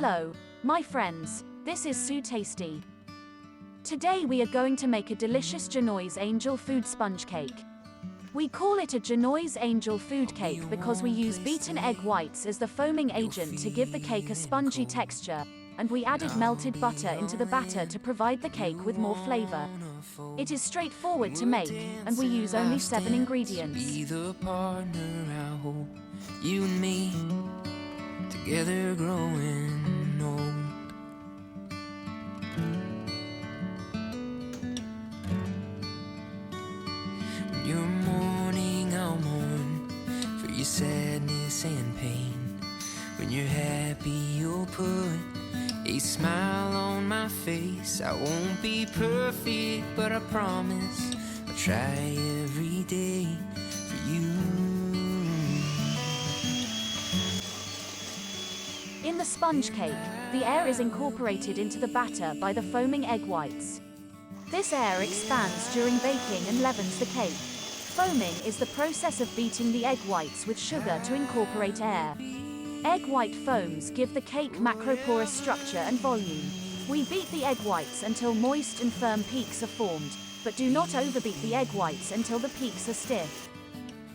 Hello, my friends, this is SuTasty. Today we are going to make a delicious Genoise angel food sponge cake. We call it a Genoise angel food cake because we use beaten egg whites as the foaming agent to give the cake a spongy texture, and we added melted butter into the batter to provide the cake with more flavor. It is straightforward to make, and we use only 7 ingredients. Be the partner I hope you and me together growing old. When you're mourning, I'll mourn for your sadness and pain. When you're happy, you'll put a smile on my face. I won't be perfect, but I promise I'll try every day for you. In the sponge cake, the air is incorporated into the batter by the foaming egg whites. This air expands during baking and leavens the cake. Foaming is the process of beating the egg whites with sugar to incorporate air. Egg white foams give the cake macroporous structure and volume. We beat the egg whites until moist and firm peaks are formed, but do not overbeat the egg whites until the peaks are stiff.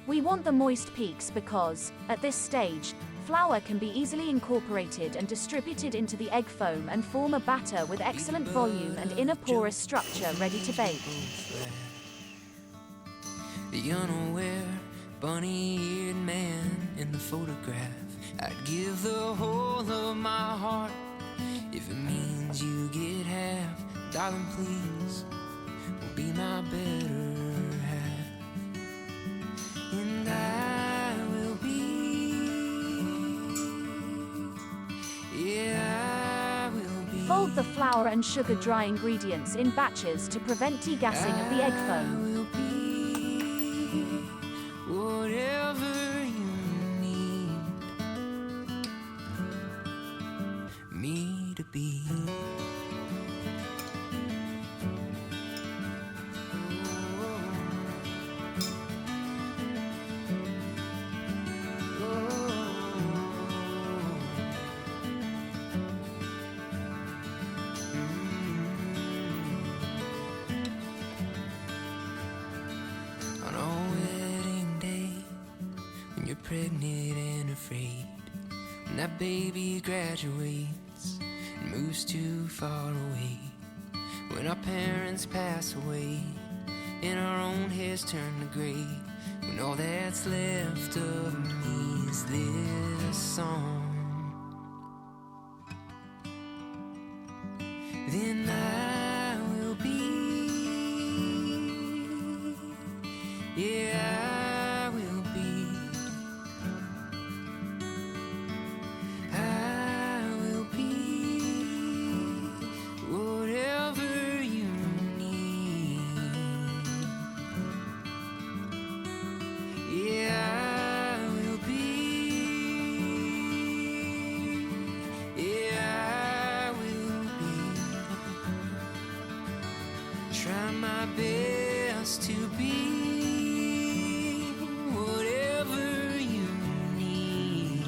We want the moist peaks because, at this stage, flour can be easily incorporated and distributed into the egg foam and form a batter with excellent volume and inner porous structure ready to bake. The unaware, bunny-eared man in the photograph. I'd give the whole of my heart if it means you get half. Darling, please, will be my better half. And I will be, yeah, I will be. Fold the flour and sugar dry ingredients in batches to prevent degassing of the egg foam. I will be whatever you need me to be. On a wedding day, when you're pregnant and afraid, when that baby graduates and moves too far away, when our parents pass away and our own hairs turn to gray, when all that's left of me is this song, then I will be, yeah, I will be, I will be whatever you need. Yeah, I will be, yeah, I will be. Try my best to be whatever you need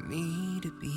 me to be.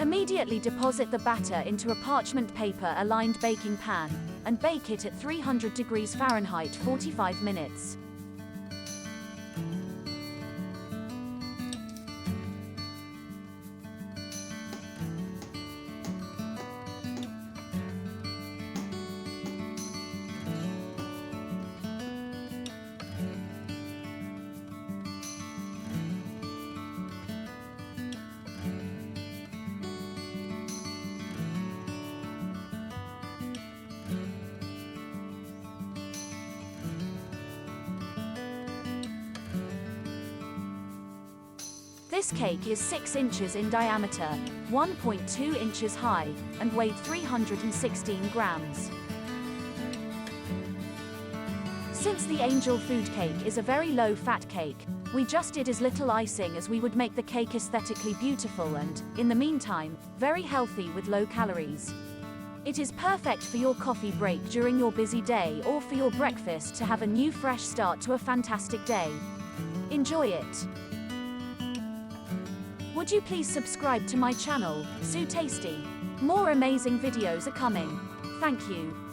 Immediately deposit the batter into a parchment paper lined baking pan, and bake it at 300 degrees Fahrenheit 45 minutes. This cake is 6 inches in diameter, 1.2 inches high, and weighed 316 grams. Since the angel food cake is a very low-fat cake, we just did as little icing as we would make the cake aesthetically beautiful and, in the meantime, very healthy with low calories. It is perfect for your coffee break during your busy day or for your breakfast to have a new fresh start to a fantastic day. Enjoy it! Would you please subscribe to my channel, SuTasty? More amazing videos are coming. Thank you.